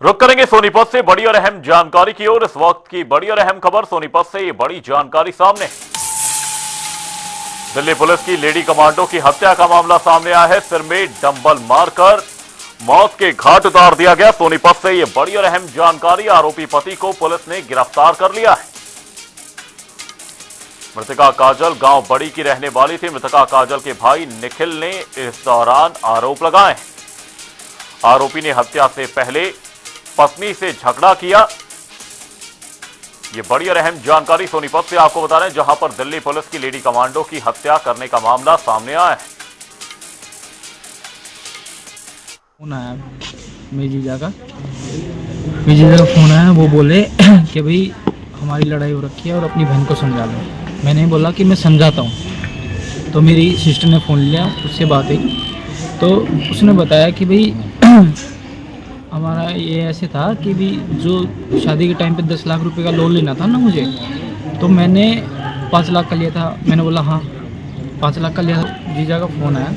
रुक करेंगे सोनीपत से बड़ी और अहम जानकारी की ओर। इस वक्त की बड़ी और अहम खबर सोनीपत से ये बड़ी जानकारी सामने। दिल्ली पुलिस की लेडी कमांडो की हत्या का मामला सामने आया है। सिर में डंबल मारकर मौत के घाट उतार दिया गया। सोनीपत से ये बड़ी और अहम जानकारी। आरोपी पति को पुलिस ने गिरफ्तार कर लिया है। मृतका काजल गांव बड़ी की रहने वाली थी। मृतका काजल के भाई निखिल ने इस दौरान आरोप लगाए। आरोपी ने हत्या से पहले पत्नी से झगड़ा किया। ये बड़ी और अहम जानकारी सोनीपत से आपको बता रहे हैं, जहां पर दिल्ली पुलिस की लेडी कमांडो की हत्या करने का मामला सामने आया है। फोन आया मेरी जीजा का फोन आया। वो बोले कि भाई हमारी लड़ाई हो रखी है और अपनी बहन को समझा लो। मैंने बोला कि मैं समझाता हूँ। तो मेरी सिस्टर ने फ़ोन लिया, उससे बात हुई तो उसने बताया कि भाई हमारा ये ऐसे था कि भी जो शादी के टाइम पे 10 लाख रुपए का लोन लेना था ना मुझे, तो मैंने 5 लाख का लिया था। मैंने बोला हाँ 5 लाख का लिया था। जीजा का फ़ोन आया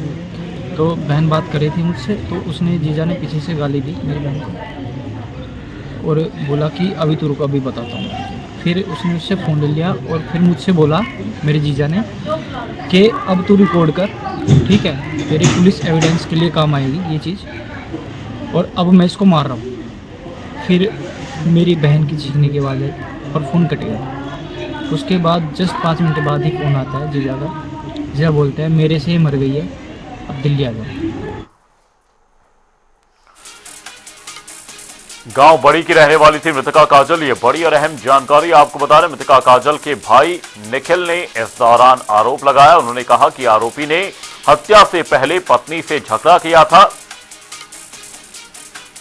तो बहन बात कर रही थी मुझसे, तो उसने जीजा ने पीछे से गाली दी मेरी बहन को और बोला कि अभी तो रुको, अभी बताता हूँ। फिर उसने उससे फ़ोन ले लिया और फिर मुझसे बोला मेरे जीजा ने कि अब तू रिकॉर्ड कर, ठीक है, तेरी पुलिस एविडेंस के लिए काम आएगी ये चीज़, और अब मैं इसको मार रहा हूँ। फिर मेरी बहन की चीखने के बाद और फ़ोन कट गया। उसके बाद जस्ट 5 मिनट बाद ही फ़ोन आता है जीजा का। जीजा बोलते हैं मेरे से ही मर गई है, अब दिल्ली आ जाओ। गांव बड़ी की रहने वाली थी मृतका काजल। ये बड़ी और अहम जानकारी आपको बता रहे हैं। मृतका काजल के भाई निखिल ने इस दौरान आरोप लगाया। उन्होंने कहा कि आरोपी ने हत्या से पहले पत्नी से झगड़ा किया था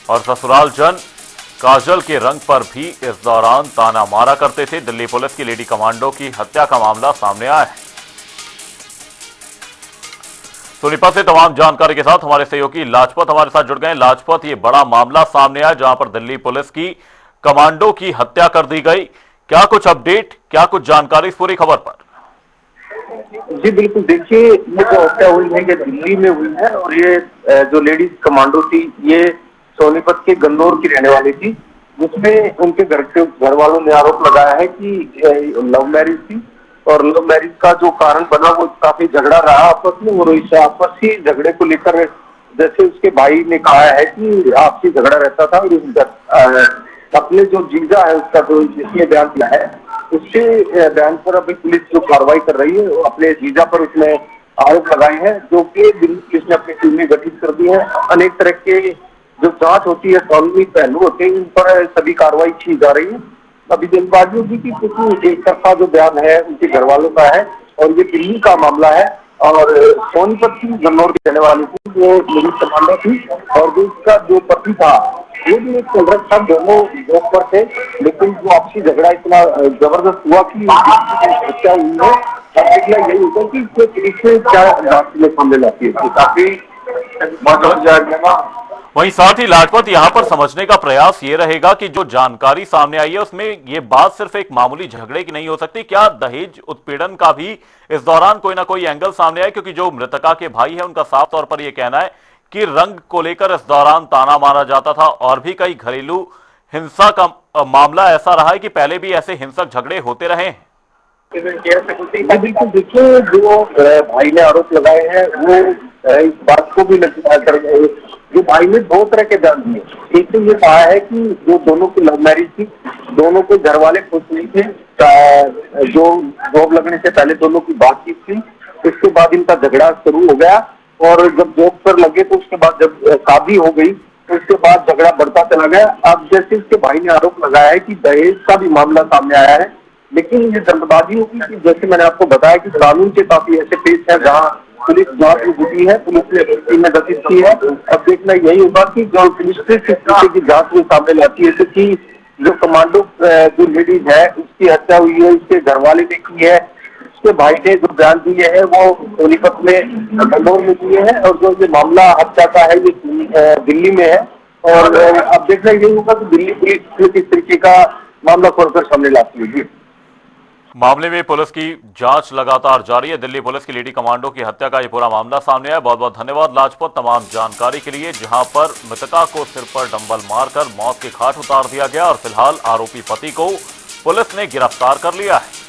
और ससुराल जन काजल के रंग पर भी इस दौरान ताना मारा करते थे। दिल्ली पुलिस की लेडी कमांडो की हत्या का मामला सामने आया है। सोनीपत से तमाम जानकारी के साथ हमारे सहयोगी लाजपत हमारे साथ जुड़ गए। लाजपत, ये बड़ा मामला सामने आया जहां पर दिल्ली पुलिस की कमांडो की हत्या कर दी गई। क्या कुछ अपडेट, क्या कुछ जानकारी इस पूरी खबर पर? जी बिल्कुल, देखिए ये जो हत्या हुई है ये दिल्ली में हुई है और ये जो लेडीज कमांडो थी ये सोनीपत के गन्नौर की रहने वाली थी, जिसमें उनके घर वालों ने आरोप लगाया है कि लव मैरिज थी और लव मैरिज का जो कारण बना वो काफी झगड़ा रहा आपस में। और इस आपसी झगड़े को लेकर जैसे उसके भाई ने कहा है कि आपसी झगड़ा रहता था और अपने जो जीजा है उसका जो जिसने बयान दिया है उसके बयान पर अभी पुलिस जो कार्रवाई कर रही है वो अपने जीजा पर उसने आरोप लगाए हैं, जो कि दिल्ली पुलिस ने अपनी टीम में गठित कर दी है। अनेक तरह के जो जांच होती है, कानूनी पहलू होते हैं, इन पर सभी कार्रवाई की जा रही है। अभी जल्दबाजी होगी कि क्योंकि एक तरफा जो बयान है उनके घर वालों का है और ये दिल्ली का मामला है और सोनीपत की गन्नौर की रहने वाली थी जो लेडीज कमांडो थी और जो उसका जो पति था वो भी एक संघर्ष था, दोनों जॉब पर थे, लेकिन जो आपसी झगड़ा इतना जबरदस्त हुआ कि हत्या हुई है। अब देखना यही होगा कि पुलिस में क्या जांच में सामने लाती है, काफी वहीं साथ ही लाजपत, यहां पर समझने का प्रयास ये रहेगा कि जो जानकारी सामने आई है उसमें ये बात सिर्फ एक मामूली झगड़े की नहीं हो सकती। क्या दहेज उत्पीड़न का भी इस दौरान कोई ना कोई एंगल सामने आया? क्योंकि जो मृतका के भाई है उनका साफ तौर पर यह कहना है कि रंग को लेकर इस दौरान ताना मारा जाता था और भी कई घरेलू हिंसा का मामला ऐसा रहा है कि पहले भी ऐसे हिंसक झगड़े होते रहे हैं। बिल्कुल, देखिए जो भाई ने आरोप लगाए हैं वो इस बात को भी जो भाई ने 2 तरह के बयान दिए। एक तो ये कहा है कि जो दोनों की लव मैरिज थी, दोनों के घर वाले खुश नहीं थे, जो जॉब लगने से पहले दोनों की बातचीत थी, उसके बाद इनका झगड़ा शुरू हो गया और जब जॉब पर लगे तो उसके बाद जब शादी हो गई तो उसके बाद झगड़ा बढ़ता चला गया। अब जैसे उसके भाई ने आरोप लगाया है कि दहेज का भी मामला सामने आया है, लेकिन ये जल्दबाजी होगी कि जैसे मैंने आपको बताया कि कानून के काफी ऐसे केस है जहाँ पुलिस जांच में जुटी है, पुलिस ने टीम में गठित की है। अब देखना यही होगा कि जो पुलिस किस तरीके की जांच में सामने लाती है, क्योंकि जो कमांडो जो लेडीज है उसकी हत्या हुई है, उसके घर वाले ने की है, उसके भाई ने जो बयान दिए है वो सोनीपत में गन्नौर में दिए हैं और जो ये मामला हत्या का है ये दिल्ली में है। और अब देखना यही होगा कि दिल्ली पुलिस किस तरीके का मामला खोलकर सामने लाती है। मामले में पुलिस की जांच लगातार जारी है। दिल्ली पुलिस की लेडी कमांडो की हत्या का ये पूरा मामला सामने आया। बहुत बहुत धन्यवाद लाजपत तमाम जानकारी के लिए, जहां पर मृतका को सिर पर डंबल मारकर मौत के घाट उतार दिया गया और फिलहाल आरोपी पति को पुलिस ने गिरफ्तार कर लिया है।